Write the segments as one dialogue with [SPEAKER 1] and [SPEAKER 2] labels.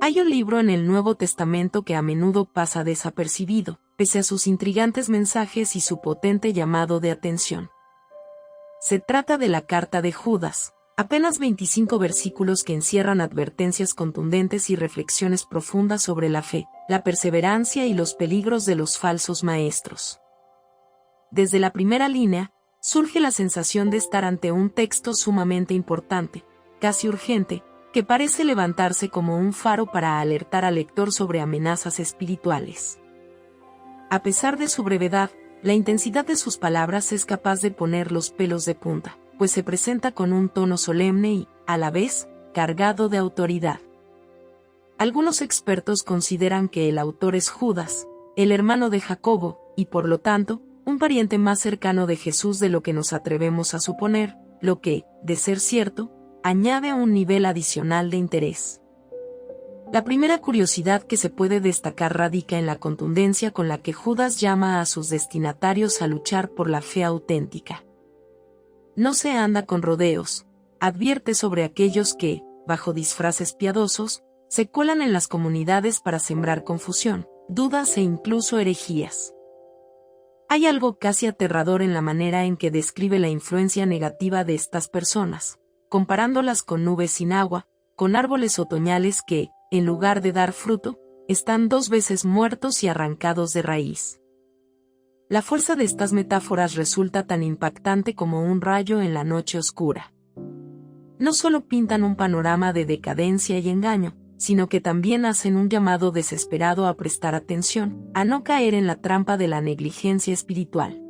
[SPEAKER 1] Hay un libro en el Nuevo Testamento que a menudo pasa desapercibido, pese a sus intrigantes mensajes y su potente llamado de atención. Se trata de la Carta de Judas, apenas 25 versículos que encierran advertencias contundentes y reflexiones profundas sobre la fe, la perseverancia y los peligros de los falsos maestros. Desde la primera línea, surge la sensación de estar ante un texto sumamente importante, casi urgente, que parece levantarse como un faro para alertar al lector sobre amenazas espirituales. A pesar de su brevedad, la intensidad de sus palabras es capaz de poner los pelos de punta, pues se presenta con un tono solemne y, a la vez, cargado de autoridad. Algunos expertos consideran que el autor es Judas, el hermano de Jacobo, y por lo tanto, un pariente más cercano de Jesús de lo que nos atrevemos a suponer, lo que, de ser cierto, añade un nivel adicional de interés. La primera curiosidad que se puede destacar radica en la contundencia con la que Judas llama a sus destinatarios a luchar por la fe auténtica. No se anda con rodeos, advierte sobre aquellos que, bajo disfraces piadosos, se cuelan en las comunidades para sembrar confusión, dudas e incluso herejías. Hay algo casi aterrador en la manera en que describe la influencia negativa de estas personas, comparándolas con nubes sin agua, con árboles otoñales que, en lugar de dar fruto, están 2 veces muertos y arrancados de raíz. La fuerza de estas metáforas resulta tan impactante como un rayo en la noche oscura. No solo pintan un panorama de decadencia y engaño, sino que también hacen un llamado desesperado a prestar atención, a no caer en la trampa de la negligencia espiritual.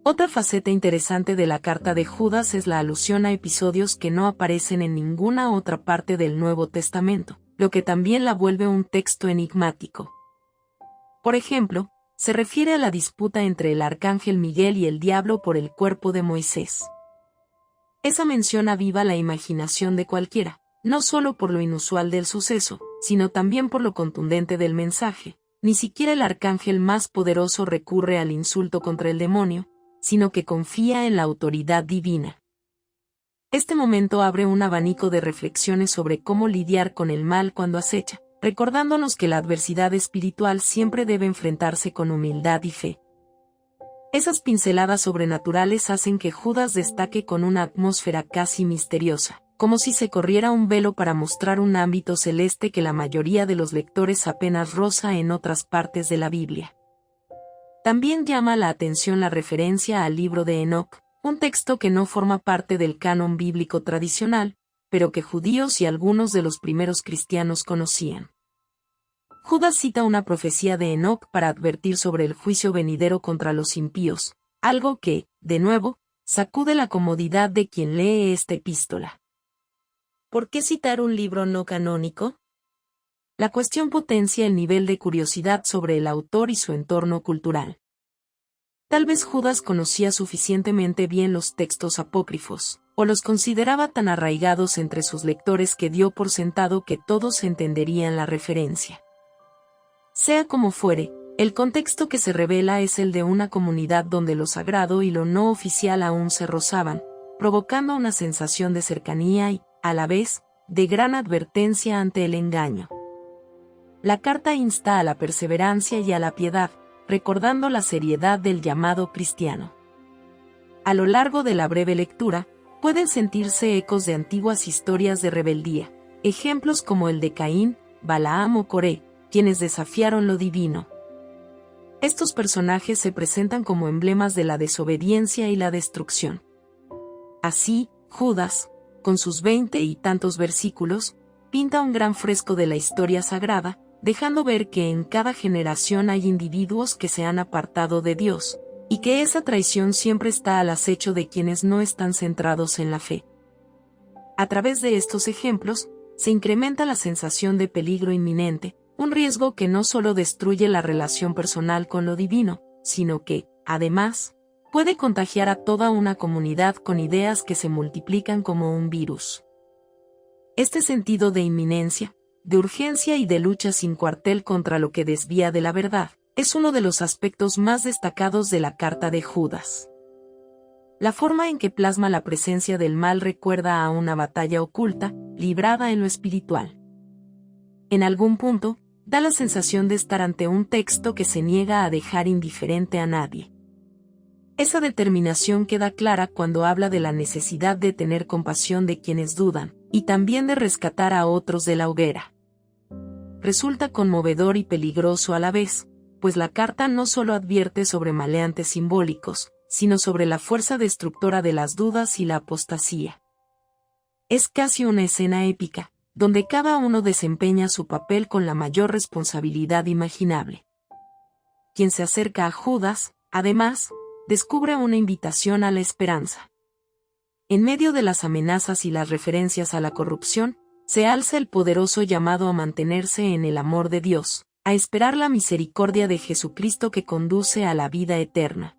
[SPEAKER 1] Otra faceta interesante de la carta de Judas es la alusión a episodios que no aparecen en ninguna otra parte del Nuevo Testamento, lo que también la vuelve un texto enigmático. Por ejemplo, se refiere a la disputa entre el arcángel Miguel y el diablo por el cuerpo de Moisés. Esa mención aviva la imaginación de cualquiera, no solo por lo inusual del suceso, sino también por lo contundente del mensaje. Ni siquiera el arcángel más poderoso recurre al insulto contra el demonio, sino que confía en la autoridad divina. Este momento abre un abanico de reflexiones sobre cómo lidiar con el mal cuando acecha, recordándonos que la adversidad espiritual siempre debe enfrentarse con humildad y fe. Esas pinceladas sobrenaturales hacen que Judas destaque con una atmósfera casi misteriosa, como si se corriera un velo para mostrar un ámbito celeste que la mayoría de los lectores apenas roza en otras partes de la Biblia. También llama la atención la referencia al libro de Enoc, un texto que no forma parte del canon bíblico tradicional, pero que judíos y algunos de los primeros cristianos conocían. Judas cita una profecía de Enoc para advertir sobre el juicio venidero contra los impíos, algo que, de nuevo, sacude la comodidad de quien lee esta epístola. ¿Por qué citar un libro no canónico? La cuestión potencia el nivel de curiosidad sobre el autor y su entorno cultural. Tal vez Judas conocía suficientemente bien los textos apócrifos, o los consideraba tan arraigados entre sus lectores que dio por sentado que todos entenderían la referencia. Sea como fuere, el contexto que se revela es el de una comunidad donde lo sagrado y lo no oficial aún se rozaban, provocando una sensación de cercanía y, a la vez, de gran advertencia ante el engaño. La carta insta a la perseverancia y a la piedad, recordando la seriedad del llamado cristiano. A lo largo de la breve lectura, pueden sentirse ecos de antiguas historias de rebeldía, ejemplos como el de Caín, Balaam o Coré, quienes desafiaron lo divino. Estos personajes se presentan como emblemas de la desobediencia y la destrucción. Así, Judas, con sus 20 y tantos versículos, pinta un gran fresco de la historia sagrada, dejando ver que en cada generación hay individuos que se han apartado de Dios, y que esa traición siempre está al acecho de quienes no están centrados en la fe. A través de estos ejemplos, se incrementa la sensación de peligro inminente, un riesgo que no solo destruye la relación personal con lo divino, sino que, además, puede contagiar a toda una comunidad con ideas que se multiplican como un virus. Este sentido de inminencia, de urgencia y de lucha sin cuartel contra lo que desvía de la verdad, es uno de los aspectos más destacados de la carta de Judas. La forma en que plasma la presencia del mal recuerda a una batalla oculta, librada en lo espiritual. En algún punto, da la sensación de estar ante un texto que se niega a dejar indiferente a nadie. Esa determinación queda clara cuando habla de la necesidad de tener compasión de quienes dudan, y también de rescatar a otros de la hoguera. Resulta conmovedor y peligroso a la vez, pues la carta no solo advierte sobre maleantes simbólicos, sino sobre la fuerza destructora de las dudas y la apostasía. Es casi una escena épica, donde cada uno desempeña su papel con la mayor responsabilidad imaginable. Quien se acerca a Judas, además, descubre una invitación a la esperanza. En medio de las amenazas y las referencias a la corrupción, se alza el poderoso llamado a mantenerse en el amor de Dios, a esperar la misericordia de Jesucristo que conduce a la vida eterna.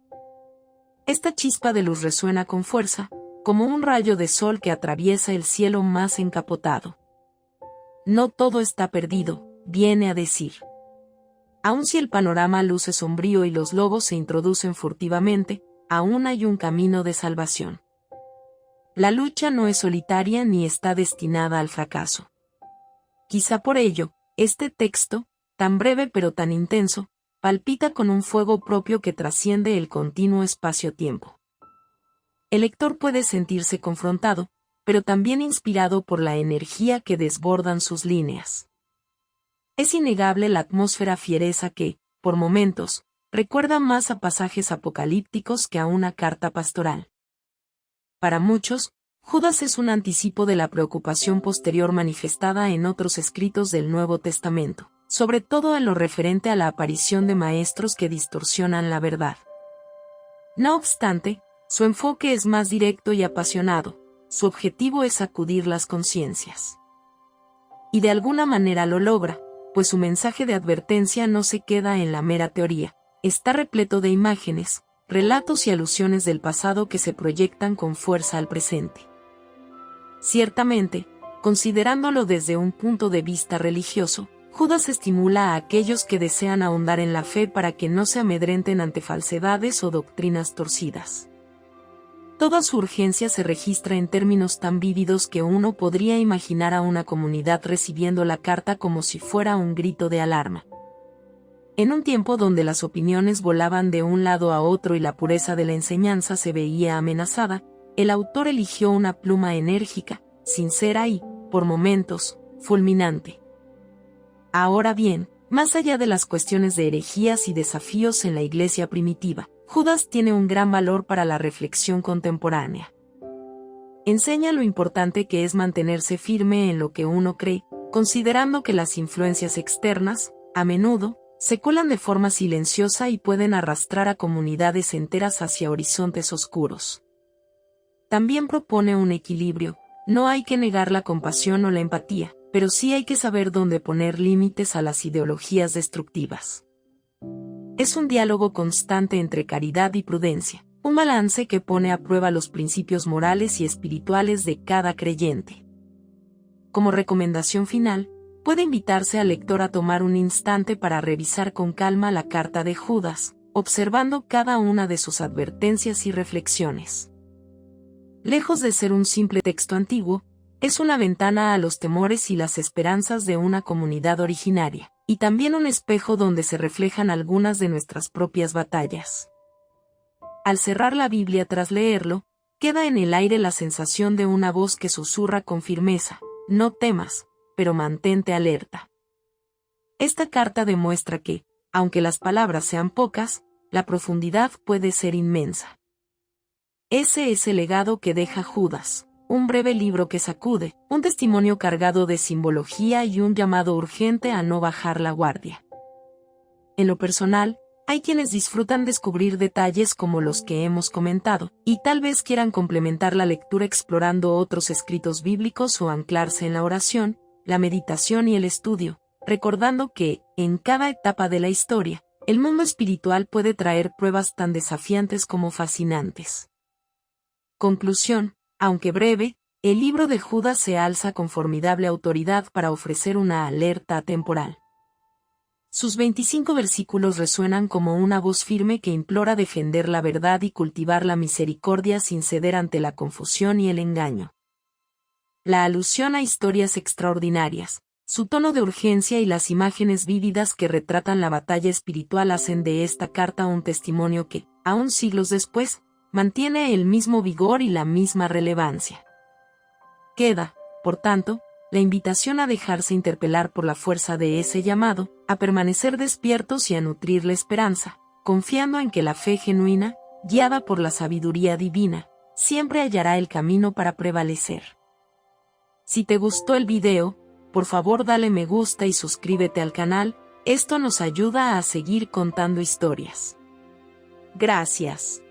[SPEAKER 1] Esta chispa de luz resuena con fuerza, como un rayo de sol que atraviesa el cielo más encapotado. No todo está perdido, viene a decir. Aun si el panorama luce sombrío y los lobos se introducen furtivamente, aún hay un camino de salvación. La lucha no es solitaria ni está destinada al fracaso. Quizá por ello, este texto, tan breve pero tan intenso, palpita con un fuego propio que trasciende el continuo espacio-tiempo. El lector puede sentirse confrontado, pero también inspirado por la energía que desbordan sus líneas. Es innegable la atmósfera fiereza que, por momentos, recuerda más a pasajes apocalípticos que a una carta pastoral. Para muchos, Judas es un anticipo de la preocupación posterior manifestada en otros escritos del Nuevo Testamento, sobre todo en lo referente a la aparición de maestros que distorsionan la verdad. No obstante, su enfoque es más directo y apasionado, su objetivo es sacudir las conciencias. Y de alguna manera lo logra, pues su mensaje de advertencia no se queda en la mera teoría, está repleto de imágenes, relatos y alusiones del pasado que se proyectan con fuerza al presente. Ciertamente, considerándolo desde un punto de vista religioso, Judas estimula a aquellos que desean ahondar en la fe para que no se amedrenten ante falsedades o doctrinas torcidas. Toda su urgencia se registra en términos tan vívidos que uno podría imaginar a una comunidad recibiendo la carta como si fuera un grito de alarma. En un tiempo donde las opiniones volaban de un lado a otro y la pureza de la enseñanza se veía amenazada, el autor eligió una pluma enérgica, sincera y, por momentos, fulminante. Ahora bien, más allá de las cuestiones de herejías y desafíos en la iglesia primitiva, Judas tiene un gran valor para la reflexión contemporánea. Enseña lo importante que es mantenerse firme en lo que uno cree, considerando que las influencias externas, a menudo, se cuelan de forma silenciosa y pueden arrastrar a comunidades enteras hacia horizontes oscuros. También propone un equilibrio, no hay que negar la compasión o la empatía, pero sí hay que saber dónde poner límites a las ideologías destructivas. Es un diálogo constante entre caridad y prudencia, un balance que pone a prueba los principios morales y espirituales de cada creyente. Como recomendación final, puede invitarse al lector a tomar un instante para revisar con calma la carta de Judas, observando cada una de sus advertencias y reflexiones. Lejos de ser un simple texto antiguo, es una ventana a los temores y las esperanzas de una comunidad originaria, y también un espejo donde se reflejan algunas de nuestras propias batallas. Al cerrar la Biblia tras leerlo, queda en el aire la sensación de una voz que susurra con firmeza: no temas, pero mantente alerta. Esta carta demuestra que, aunque las palabras sean pocas, la profundidad puede ser inmensa. Ese es el legado que deja Judas. Un breve libro que sacude, un testimonio cargado de simbología y un llamado urgente a no bajar la guardia. En lo personal, hay quienes disfrutan descubrir detalles como los que hemos comentado, y tal vez quieran complementar la lectura explorando otros escritos bíblicos o anclarse en la oración, la meditación y el estudio, recordando que, en cada etapa de la historia, el mundo espiritual puede traer pruebas tan desafiantes como fascinantes. Conclusión. Aunque breve, el libro de Judas se alza con formidable autoridad para ofrecer una alerta atemporal. Sus 25 versículos resuenan como una voz firme que implora defender la verdad y cultivar la misericordia sin ceder ante la confusión y el engaño. La alusión a historias extraordinarias, Su tono de urgencia y las imágenes vívidas que retratan la batalla espiritual hacen de esta carta un testimonio que, aún siglos después, mantiene el mismo vigor y la misma relevancia. Queda, por tanto, la invitación a dejarse interpelar por la fuerza de ese llamado, a permanecer despiertos y a nutrir la esperanza, confiando en que la fe genuina, guiada por la sabiduría divina, siempre hallará el camino para prevalecer. Si te gustó el video, por favor dale me gusta y suscríbete al canal, esto nos ayuda a seguir contando historias. Gracias.